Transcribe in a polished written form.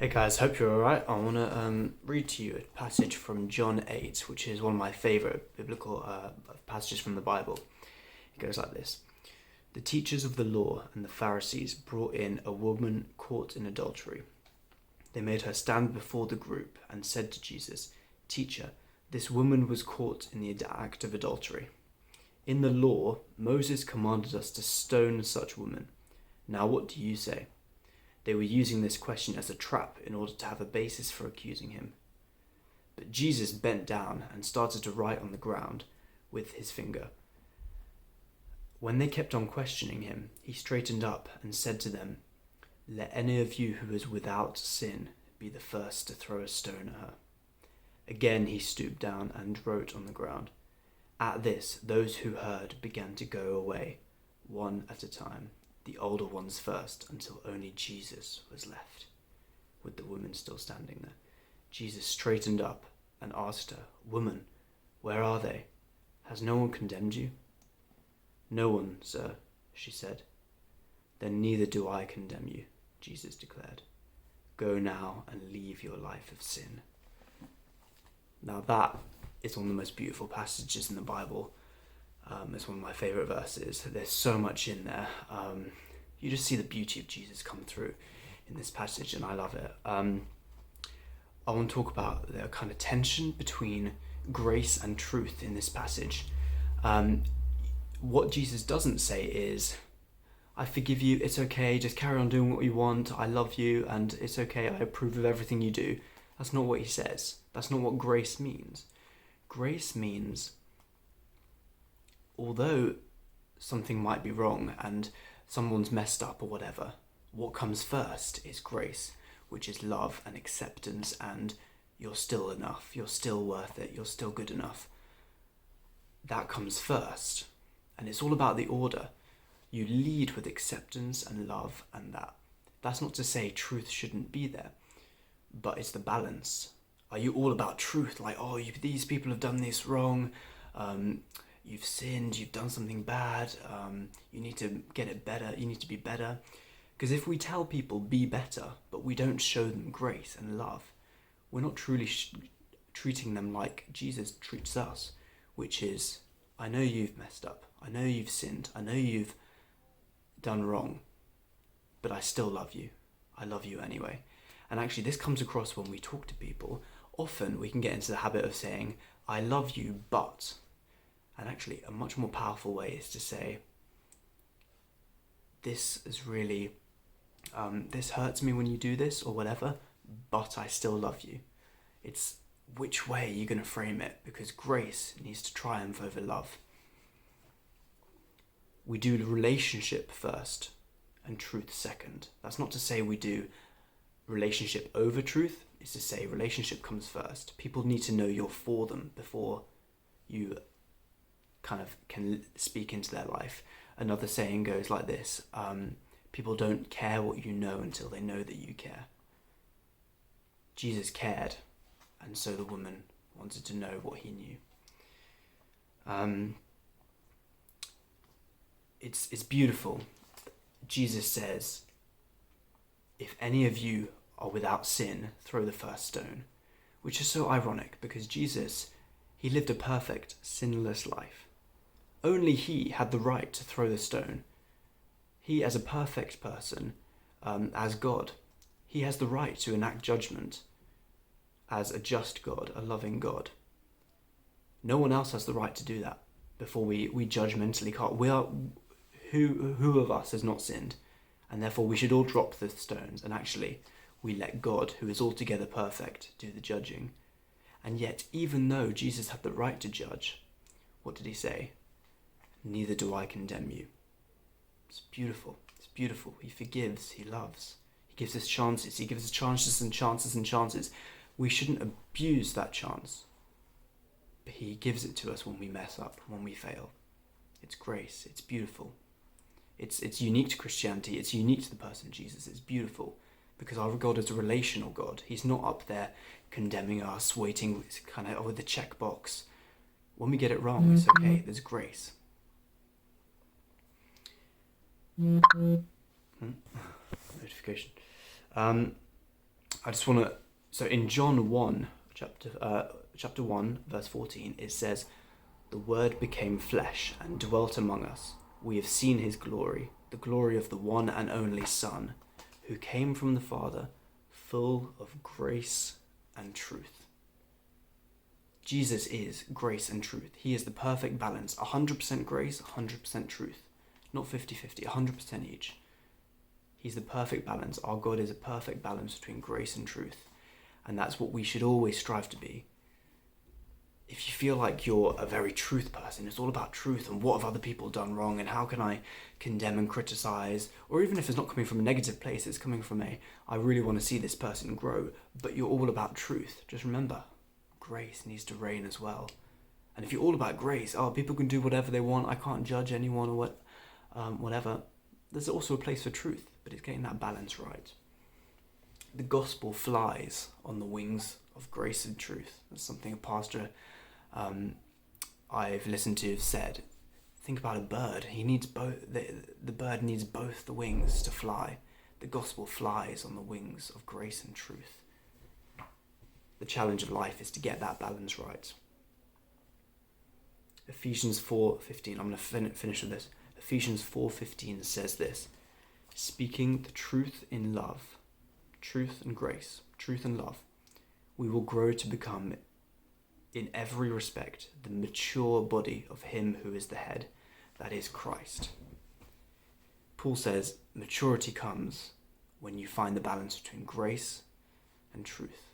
Hey guys, hope you're alright. I want to read to you a passage from John 8, which is one of my favourite biblical passages from the Bible. It goes like this. The teachers of the law and the Pharisees brought in a woman caught in adultery. They made her stand before the group and said to Jesus, "Teacher, this woman was caught in the act of adultery. In the law, Moses commanded us to stone such women. Now what do you say?" They were using this question as a trap in order to have a basis for accusing him. But Jesus bent down and started to write on the ground with his finger. When they kept on questioning him, he straightened up and said to them, "Let any of you who is without sin be the first to throw a stone at her." Again he stooped down and wrote on the ground. At this, those who heard began to go away, one at a time, the older ones first, until only Jesus was left, with the woman still standing there. Jesus straightened up and asked her, "Woman, where are they? Has no one condemned you?" "No one, sir," she said. "Then neither do I condemn you," Jesus declared. "Go now and leave your life of sin." Now that is one of the most beautiful passages in the Bible. It's one of my favourite verses. There's so much in there. You just see the beauty of Jesus come through in this passage, and I love it. I want to talk about the kind of tension between grace and truth in this passage. What Jesus doesn't say is, "I forgive you, it's okay, just carry on doing what you want, I love you, and it's okay, I approve of everything you do." That's not what he says. That's not what grace means. Grace means, although something might be wrong and someone's messed up or whatever, what comes first is grace, which is love and acceptance, and you're still enough, you're still worth it, you're still good enough. That comes first, and it's all about the order. You lead with acceptance and love, and that's not to say truth shouldn't be there, but it's the balance. Are you all about truth? Like, these people have done this wrong, you've sinned, you've done something bad, you need to get it better, you need to be better. Because if we tell people be better, but we don't show them grace and love, we're not truly treating them like Jesus treats us, which is, I know you've messed up, I know you've sinned, I know you've done wrong, but I still love you. I love you anyway. And actually this comes across when we talk to people. Often we can get into the habit of saying, "I love you, but..." And actually a much more powerful way is to say, "This is really, this hurts me when you do this or whatever, but I still love you." It's which way you're going to frame it, because grace needs to triumph over love. We do the relationship first and truth second. That's not to say we do relationship over truth. It's to say relationship comes first. People need to know you're for them before you kind of can speak into their life. Another saying goes like this, people don't care what you know until they know that you care. Jesus cared, and so the woman wanted to know what he knew. It's beautiful. Jesus says, "If any of you are without sin, throw the first stone," which is so ironic because Jesus, he lived a perfect, sinless life. Only he had the right to throw the stone. He, as a perfect person, as God, he has the right to enact judgment as a just God, a loving God. No one else has the right to do that. Before we judgmentally can't. Who of us has not sinned? And therefore we should all drop the stones, and actually we let God, who is altogether perfect, do the judging. And yet, even though Jesus had the right to judge, what did he say? "Neither do I condemn you." It's beautiful. It's beautiful. He forgives. He loves. He gives us chances. He gives us chances and chances and chances. We shouldn't abuse that chance. But he gives it to us when we mess up, when we fail. It's grace. It's beautiful. It's unique to Christianity. It's unique to the person of Jesus. It's beautiful because our God is a relational God. He's not up there condemning us, waiting kind of with the checkbox. When we get it wrong, it's okay. There's grace. Notification. I just want to. So in John 1, chapter 1, verse 14, it says, "The Word became flesh and dwelt among us. We have seen his glory, the glory of the one and only Son, who came from the Father, full of grace and truth." Jesus is grace and truth. He is the perfect balance. 100% grace, 100% truth. Not 50-50, 100% each. He's the perfect balance. Our God is a perfect balance between grace and truth. And that's what we should always strive to be. If you feel like you're a very truth person, it's all about truth and what have other people done wrong and how can I condemn and criticize, or even if it's not coming from a negative place, it's coming from I really want to see this person grow, but you're all about truth. Just remember, grace needs to reign as well. And if you're all about grace, people can do whatever they want, I can't judge anyone or whatever, there's also a place for truth, but it's getting that balance right. The gospel flies on the wings of grace and truth. That's something a pastor I've listened to have said. Think about a bird. He needs both. The bird needs both the wings to fly. The gospel flies on the wings of grace and truth. The challenge of life is to get that balance right. Ephesians 4:15. I'm going to finish with this. Ephesians 4:15 says this: "Speaking the truth in love, truth and grace, truth and love, we will grow to become, in every respect, the mature body of him who is the head, that is Christ." Paul says maturity comes when you find the balance between grace and truth.